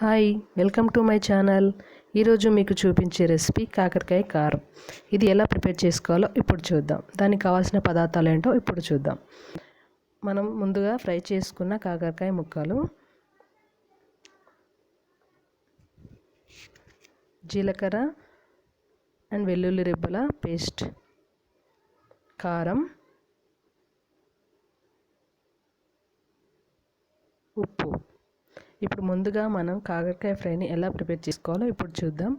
Hi, welcome to my channel. ఈరోజు మీకు చూపించే రెసిపీ కాకరకాయ కారం. ఇది ఎలా ప్రిపేర్ చేసుకోవాలో ఇప్పుడు చూద్దాం. దానికి కావాల్సిన పదార్థాలు ఏంటో ఇప్పుడు చూద్దాం. మనం ముందుగా ఫ్రై చేసుకున్న కాకరకాయ ముక్కలు, జీలకర్ర అండ్ వెల్లుల్లి రెబ్బల పేస్ట్, కారం, ఉప్పు. ఇప్పుడు ముందుగా మనం కాకరకాయ ఫ్రైని ఎలా ప్రిపేర్ చేసుకోవాలో ఇప్పుడు చూద్దాం.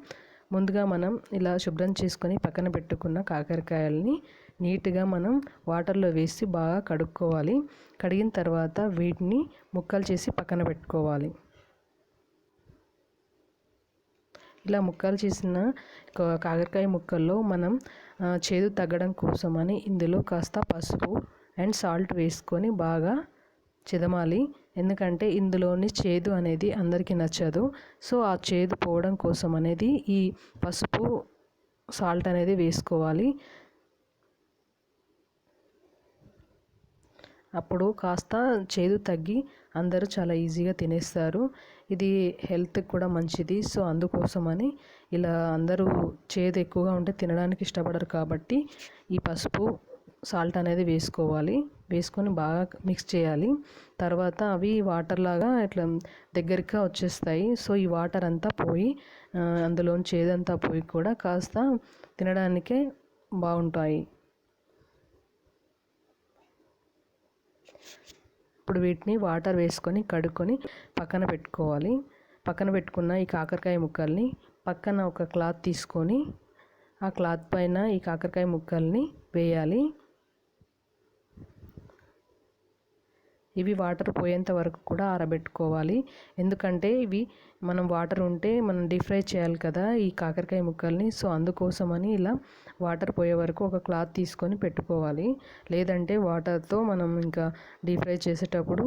ముందుగా మనం ఇలా శుభ్రం చేసుకొని పక్కన పెట్టుకున్న కాకరకాయలని నీట్గా మనం వాటర్లో వేసి బాగా కడుక్కోవాలి. కడిగిన తర్వాత వీటిని ముక్కలు చేసి పక్కన పెట్టుకోవాలి. ఇలా ముక్కలు చేసిన కాకరకాయ ముక్కల్లో మనం చేదు తగ్గడం కోసమని ఇందులో కాస్త పసుపు అండ్ సాల్ట్ వేసుకొని బాగా చిదమాలి. ఎందుకంటే ఇందులోని చేదు అనేది అందరికీ నచ్చదు. సో ఆ చేదు పోవడం కోసం అనేది ఈ పసుపు సాల్ట్ అనేది వేసుకోవాలి. అప్పుడు కాస్త చేదు తగ్గి అందరూ చాలా ఈజీగా తినేస్తారు. ఇది హెల్త్కి కూడా మంచిది. సో అందుకోసమని ఇలా అందరూ చేదు ఎక్కువగా ఉంటే తినడానికి ఇష్టపడరు కాబట్టి ఈ పసుపు సాల్ట్ అనేది వేసుకోవాలి. వేసుకొని బాగా మిక్స్ చేయాలి. తర్వాత అవి వాటర్ లాగా ఇట్లా దగ్గరగా వచ్చేస్తాయి. సో ఈ వాటర్ అంతా పోయి అందులోని చేదంతా పోయి కూడా కాస్త తినడానికే బాగుంటాయి. ఇప్పుడు వీటిని వాటర్ వేసుకొని కడుక్కొని పక్కన పెట్టుకోవాలి. పక్కన పెట్టుకున్న ఈ కాకరకాయ ముక్కల్ని పక్కన ఒక క్లాత్ తీసుకొని ఆ క్లాత్ పైన ఈ కాకరకాయ ముక్కల్ని వేయాలి. ఇవి వాటర్ పోయేంత వరకు కూడా ఆరబెట్టుకోవాలి. ఎందుకంటే ఇవి మనం వాటర్ ఉంటే మనం డీప్ ఫ్రై చేయాలి కదా ఈ కాకరకాయ ముక్కల్ని. సో అందుకోసమని ఇలా వాటర్ పోయే వరకు ఒక క్లాత్ తీసుకొని పెట్టుకోవాలి. లేదంటే వాటర్తో మనం ఇంకా డీప్ ఫ్రై చేసేటప్పుడు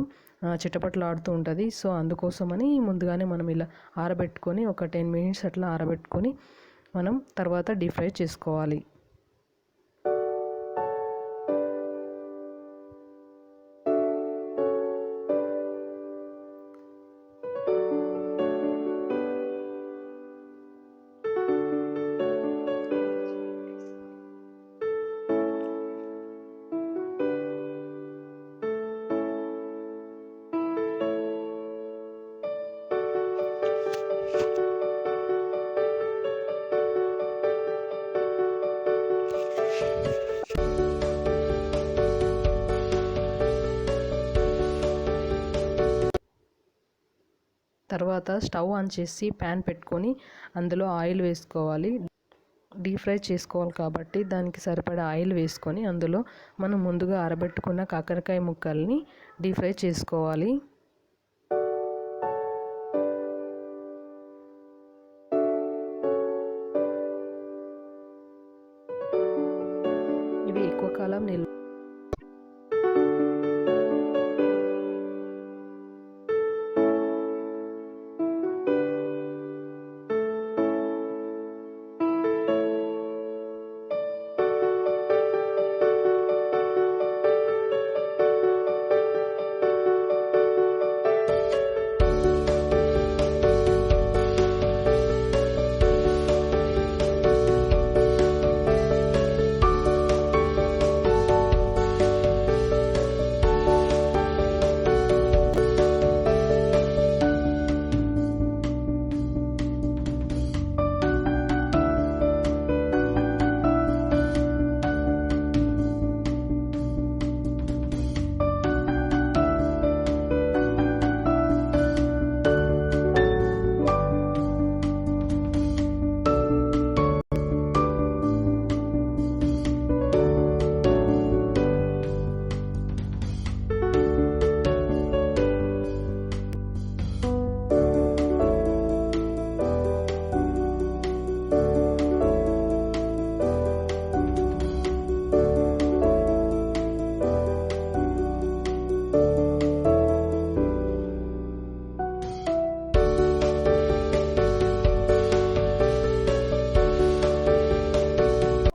చిటపటలాడుతూ ఉంటుంది. సో అందుకోసమని ముందుగానే మనం ఇలా ఆరబెట్టుకొని ఒక 10 minutes అట్లా ఆరబెట్టుకొని మనం తర్వాత డీప్ ఫ్రై చేసుకోవాలి. తర్వాత స్టవ్ ఆన్ చేసి ప్యాన్ పెట్టుకొని అందులో ఆయిల్ వేసుకోవాలి. డీప్ ఫ్రై చేసుకోవాలి కాబట్టి దానికి సరిపడా ఆయిల్ వేసుకొని అందులో మనం ముందుగా ఆరబెట్టుకున్న కాకరకాయ ముక్కల్ని డీప్ ఫ్రై చేసుకోవాలి. ఇవి ఎక్కువ కాలం నిల్వ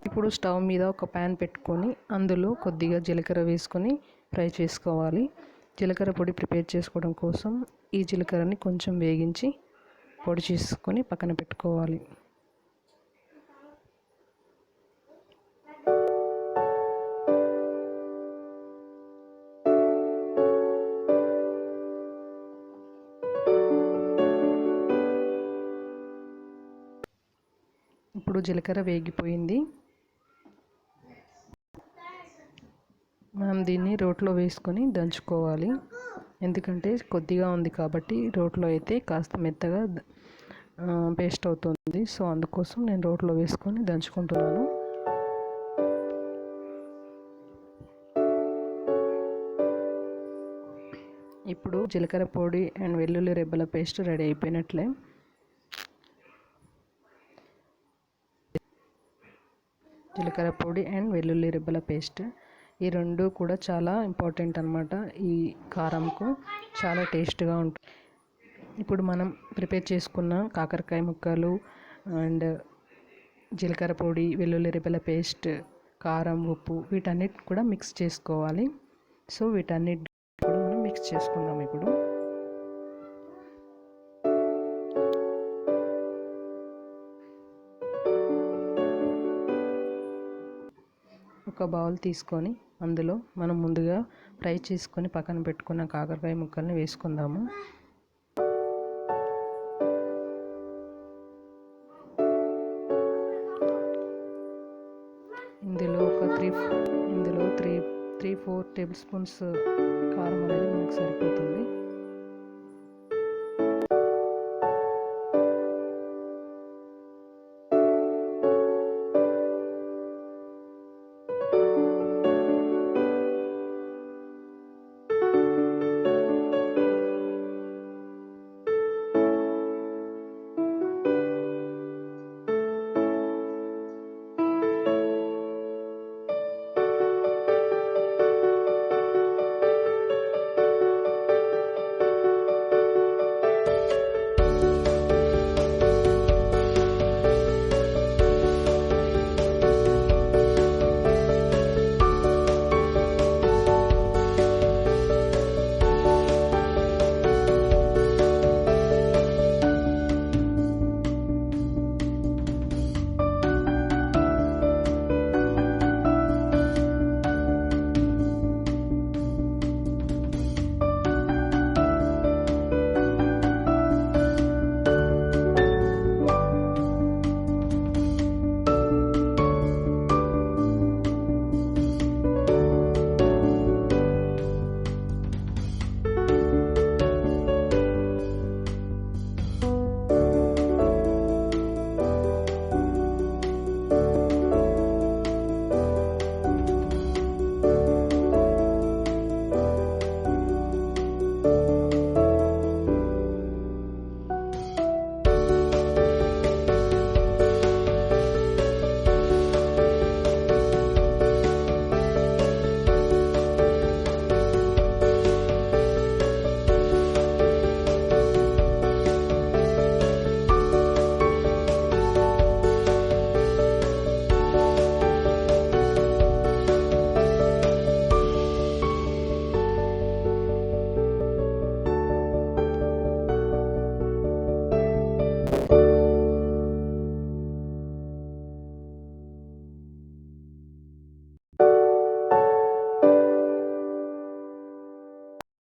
ఇప్పుడు స్టవ్ మీద ఒక ప్యాన్ పెట్టుకొని అందులో కొద్దిగా జీలకర్ర వేసుకొని ఫ్రై చేసుకోవాలి. జీలకర్ర పొడి ప్రిపేర్ చేసుకోవడం కోసం ఈ జీలకర్రని కొంచెం వేగించి పొడి చేసుకొని పక్కన పెట్టుకోవాలి. ఇప్పుడు జీలకర్ర వేగిపోయింది. మనం దీన్ని రోట్లో వేసుకొని దంచుకోవాలి. ఎందుకంటే కొద్దిగా ఉంది కాబట్టి రోట్లో అయితే కాస్త మెత్తగా పేస్ట్ అవుతుంది. సో అందుకోసం నేను రోట్లో వేసుకొని దంచుకుంటున్నాను. ఇప్పుడు జీలకర్ర పొడి అండ్ వెల్లుల్లి రెబ్బల పేస్ట్ రెడీ అయిపోయినట్లే. జీలకర్ర పొడి అండ్ వెల్లుల్లి రెబ్బల పేస్ట్ ఈ రెండు కూడా చాలా ఇంపార్టెంట్ అన్నమాట. ఈ కారంకు చాలా టేస్ట్గా ఉంటుంది. ఇప్పుడు మనం ప్రిపేర్ చేసుకున్న కాకరకాయ ముక్కలు అండ్ జీలకర్ర పొడి, వెల్లుల్లి రెబ్బల పేస్ట్, కారం, ఉప్పు వీటన్నిటి కూడా మిక్స్ చేసుకోవాలి. సో వీటన్నిటి కూడా మనం మిక్స్ చేసుకుందాం. ఇప్పుడు ఒక బౌల్ తీసుకొని అందులో మనం ముందుగా ఫ్రై చేసుకొని పక్కన పెట్టుకున్న కాకరకాయ ముక్కల్ని వేసుకుందాము. ఇందులో 3-4 టేబుల్ స్పూన్స్ కారం అనేది మనకు సరిపోతుంది.